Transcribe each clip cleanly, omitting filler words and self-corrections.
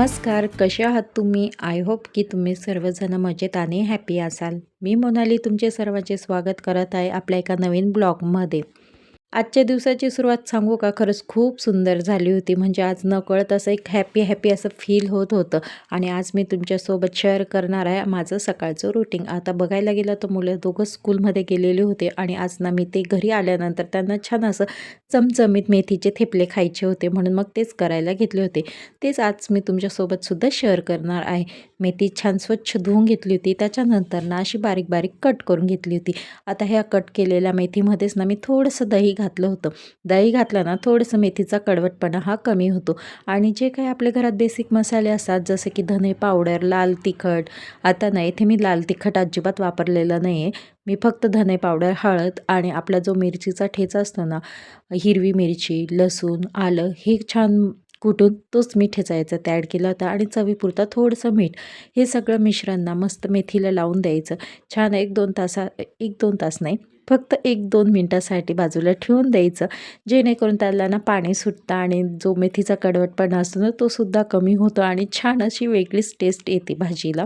नमस्कार, कसे आहात तुम्ही? आय होप की तुम्ही सर्वजण मजेत आणि हॅपी असाल. मी मोनाली तुमचे सर्वांचे स्वागत करत आहे आपल्या एका नवीन ब्लॉगमध्ये. आजच्या दिवसाची सुरुवात सांगू का? खरंच खूप सुंदर झाली होती. म्हणजे आज नकळत असं एक हॅपी असं फील होत होतं आणि आज मी तुमच्यासोबत शेअर करणार आहे माझं सकाळचं रुटीन. आता बघायला गेलं तर मुलं दोघं स्कूलमध्ये गेलेले होते आणि आज ना मी ते घरी आल्यानंतर त्यांना छान असं चमचमीत मेथीचे थेपले खायचे होते, म्हणून मग तेच करायला घेतले होते. तेच आज मी तुमच्यासोबतसुद्धा शेअर करणार आहे. मेथी छान स्वच्छ धुवून घेतली होती. त्याच्यानंतर ना अशी बारीक बारीक कट करून घेतली होती. आता ह्या कट केलेल्या मेथीमध्येच ना मी थोडंसं दही घातलं होतं. दही घातलं ना थोडंसं मेथीचा कडवटपणा हा कमी होतो. आणि जे काही आपल्या घरात बेसिक मसाले असतात जसे की धने पावडर, लाल तिखट. आता ना इथे मी लाल तिखट अजिबात वापरलेलं नाही आहे. मी फक्त धने पावडर, हळद आणि आपला जो मिरचीचा ठेचा असतो ना, हिरवी मिरची, लसूण, आलं हे छान कुटून तोच मी ठेचायचा ते ॲड केला होता आणि चवीपुरता थोडंसं मीठ. हे सगळं मिश्रण ना मस्त मेथीला लावून द्यायचं. छान 1-2 तास नाही, फक्त 1-2 मिनटासाठी बाजूला ठेवून द्यायचं. जेणेकरून त्याला ना पाणी सुटतं आणि जो मेथीचा कडवटपणा असतो ना तो सुद्धा कमी होतो आणि छान अशी वेगळीच टेस्ट येते भाजीला.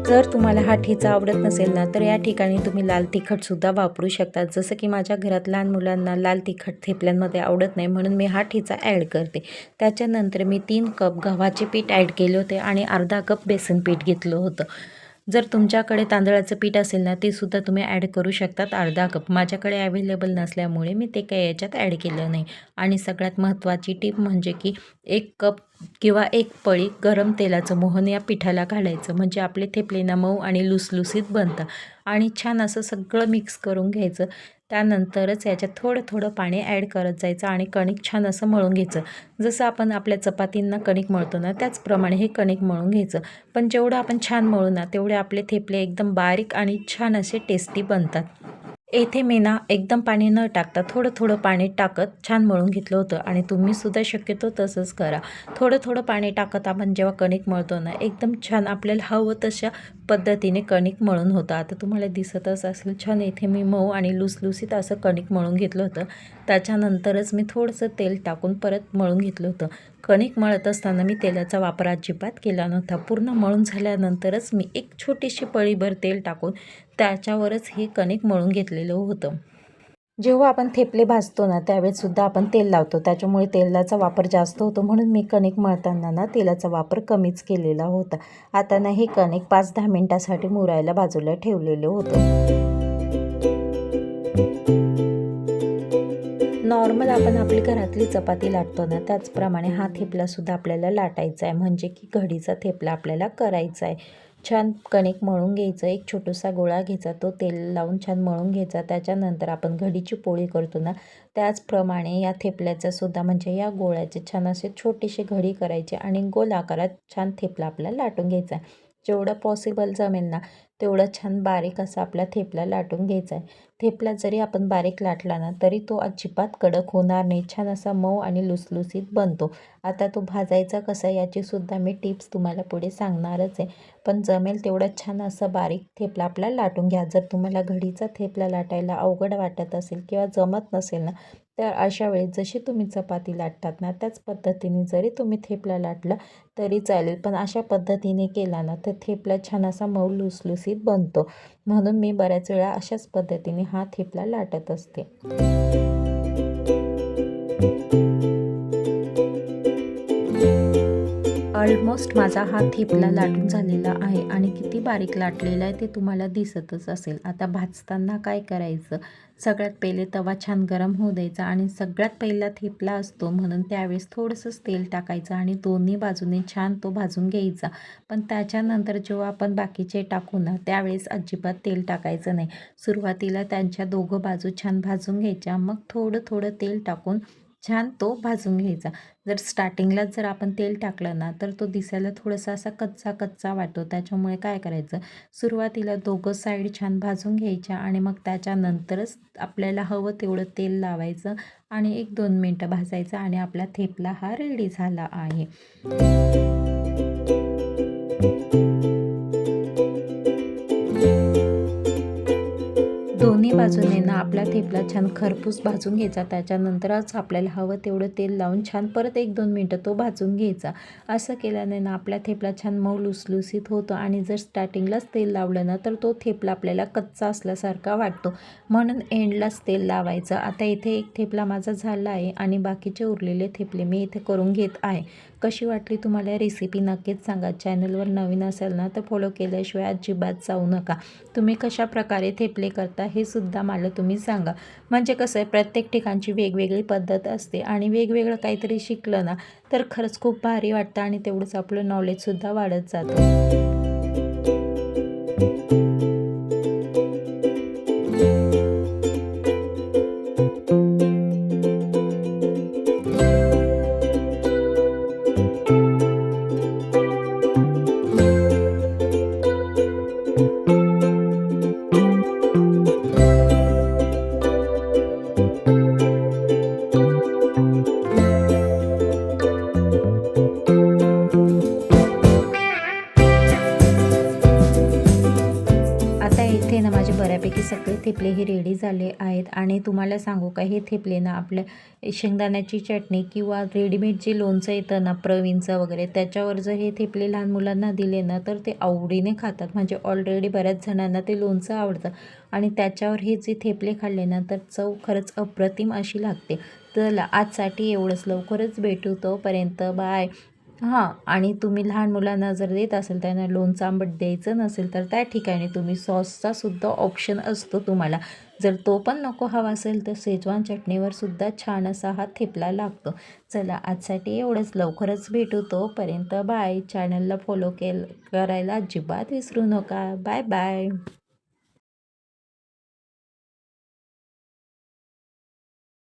जर तुम्हाला हा ठेचा आवडत नसेल ना, तर या ठिकाणी तुम्ही लाल तिखटसुद्धा वापरू शकता. जसं की माझ्या घरात लहान मुलांना लाल तिखट थेपल्यांमध्ये आवडत नाही, म्हणून मी हा ठेचा ॲड करते. त्याच्यानंतर मी 3 कप गव्हाचे पीठ ॲड केले होते आणि अर्धा कप बेसन पीठ घेतलं होतं. जर तुमच्याकडे तांदळाचं पीठ असेल ना, ते सुद्धा तुम्ही ॲड करू शकतात अर्धा कप. माझ्याकडे अवेलेबल नसल्यामुळे मी ते काही याच्यात ॲड केलं नाही. आणि सगळ्यात महत्त्वाची टिप म्हणजे की 1 कप किंवा 1 पळी गरम तेलाचं मोहन या पिठाला घालायचं. म्हणजे आपले थेपले ना मऊ आणि लुसलुसीत बनतात. आणि छान असं सगळं मिक्स करून घ्यायचं. त्यानंतरच याच्यात थोडं पाणी ॲड करत जायचं आणि कणिक छान असं मळून घ्यायचं. जसं आपण आपल्या चपातींना कणिक मळतो ना, त्याचप्रमाणे हे कणिक मळून घ्यायचं. पण जेवढं आपण छान मळू ना, तेवढे आपले थेपले एकदम बारीक आणि छान असे टेस्टी बनतात. येथे मी ना एकदम पाणी न टाकता थोडं पाणी टाकत छान मळून घेतलं होतं आणि तुम्हीसुद्धा शक्यतो तसंच करा. थोडं पाणी टाकत आपण जेव्हा कणिक मळतो ना, एकदम छान आपल्याला हवं तशा पद्धतीने कणिक मळून होतं. आता तुम्हाला दिसतच असेल छान इथे मी मऊ आणि लुसलुसीत असं कणिक मळून घेतलं होतं. त्याच्यानंतरच मी थोडंसं तेल टाकून परत मळून घेतलं होतं. कणिक मळत असताना मी तेलाचा वापर अजिबात केला नव्हता. पूर्ण मळून झाल्यानंतरच मी एक छोटीशी पळीभर तेल टाकून त्याच्यावरच हे कणिक मळून घेतलेलं होतं. जेव्हा आपण थेपले भाजतो ना, त्यावेळेससुद्धा आपण तेल लावतो. त्याच्यामुळे तेलाचा वापर जास्त होतो, म्हणून मी कणिक मळताना ना तेलाचा वापर कमीच केलेला होता. आता ना हे कणिक 5-10 मिनिटासाठी मुरायला बाजूला ठेवलेलं होतं. नॉर्मल आपण आपली घरातली चपाती लाटतो ना, त्याचप्रमाणे हा थेपलासुद्धा आपल्याला लाटायचा आहे. म्हणजे की कढीचा थेपला आपल्याला करायचा आहे. छान कणिक मळून घ्यायचं. एक छोटासा गोळा घ्यायचा, तो तेल लावून छान मळून घ्यायचा. त्याच्यानंतर आपण घडीची पोळी करतो ना, त्याचप्रमाणे या थेपल्याचासुद्धा म्हणजे या गोळ्याचे छान असे छोटेसे घडी करायचे आणि गोल आकारात छान थेपला आपल्याला लाटून घ्यायचा आहे. जेवढं पॉसिबल जमेल ना, तेवढं छान बारीक असा आपला थेपला लाटून घ्यायचा आहे. थेपला जरी आपण बारीक लाटला ना, तरी तो अजिबात कडक होणार नाही. छान असा मऊ आणि लुसलुसीत बनतो. आता तो भाजायचा कसा याचीसुद्धा मी टिप्स तुम्हाला पुढे सांगणारच आहे. पण जमेल तेवढा छान असा बारीक थेपला आपल्याला लाटून घ्या. जर तुम्हाला घडीचा थेपला लाटायला अवघड वाटत असेल किंवा जमत नसेल ना, तर अशा वेळेस जशी तुम्ही चपाती लाटतात ना, त्याच पद्धतीने जरी तुम्ही थेपला लाटला तरी चालेल. पण अशा पद्धतीने केला ना, तर थेपला छान असा मऊ लुसलुसीत बनतो. म्हणून मी बऱ्याच वेळा अशाच पद्धतीने हा थेपला लाटत असते. ऑलमोस्ट माझा हा थेपला लाटून झालेला आहे आणि किती बारीक लाटलेला आहे ते तुम्हाला दिसतच असेल. आता भाजताना काय करायचं, सगळ्यात पहिले तवा छान गरम होऊ द्यायचा आणि सगळ्यात पहिला थेपला असतो म्हणून त्यावेळेस थोडंसंच तेल टाकायचं आणि दोन्ही बाजूने छान तो भाजून घ्यायचा. पण त्याच्यानंतर जेव्हा आपण बाकीचे टाकू ना, त्यावेळेस अजिबात तेल टाकायचं नाही. सुरुवातीला त्यांच्या दोघं बाजू छान भाजून घ्यायच्या, मग थोडं तेल टाकून छान तो भाजून घ्यायचा. जर स्टार्टिंगलाच जर आपण तेल टाकलं ना, तर तो दिसायला थोडासा असा कच्चा-कच्चा वाटतो. त्याच्यामुळे काय करायचं, सुरुवातीला दोघं साईड छान भाजून घ्यायच्या आणि मग त्याच्यानंतरच आपल्याला हवं तेवढं तेल लावायचं आणि 1-2 मिनटं भाजायचं आणि आपला थेपला हा रेडी झाला आहे. दोन्ही बाजूने ना आपला थेपला छान खरपूस भाजून घ्यायचा. त्याच्यानंतरच आपल्याला हवं तेवढं तेल लावून छान परत 1-2 मिनटं तो भाजून घ्यायचा. असं केल्याने ना आपला थेपला छान मऊ लुसलुसीत होतो आणि जर स्टार्टिंगलाच तेल लावलं ना, तर तो थेपला आपल्याला कच्चा असल्यासारखा वाटतो. म्हणून एंडलाच तेल लावायचं. आता इथे एक थेपला माझा झाला आहे आणि बाकीचे उरलेले थेपले मी इथे करून घेत आहे. कशी वाटली तुम्हाला रेसिपी नक्कीच सांगा. चॅनलवर नवीन असेल ना, तर फॉलो केल्याशिवाय अजिबात जाऊ नका. तुम्ही कशाप्रकारे थेपले करता हे सुद्धा मला तुम्ही सांगा. म्हणजे कसं आहे, प्रत्येक ठिकाणची वेगवेगळी पद्धत असते आणि वेगवेगळं काहीतरी शिकलं ना, तर खरंच खूप भारी वाटतं आणि तेवढंच आपलं नॉलेजसुद्धा वाढत जातं. आता इथे ना माझे बऱ्यापैकी सगळे थेपले हे रेडी झाले आहेत आणि तुम्हाला सांगू का, हे थेपले ना आपल्या शेंगदाण्याची चटणी किंवा रेडीमेड जे लोणचं येतं ना प्रवीणचं वगैरे, त्याच्यावर जर हे थेपले लहान मुलांना दिले ना, तर ते आवडीने खातात. म्हणजे ऑलरेडी बऱ्याच जणांना ते लोणचं आवडतं आणि त्याच्यावर हे जे थेपले खाल्ले ना, तर चव खरंच अप्रतिम अशी लागते. चला आजसाठी एवढंच. लवकरच भेटू. तोपर्यंत बाय. हां, आणि तुम्ही लहान मुलांना जर देत असेल, त्यांना लोणचं आंबट द्यायचं नसेल, तर त्या ठिकाणी तुम्ही सॉसचा सुद्धा ऑप्शन असतो तुम्हाला. जर तो पण नको हवा असेल, तर शेजवान चटणीवर सुद्धा छान असा हा थेपला लागतो. चला आजसाठी एवढंच. लवकरच भेटू. तोपर्यंत बाय. चॅनलला फॉलो करायला अजिबात विसरू नका. Bye bye.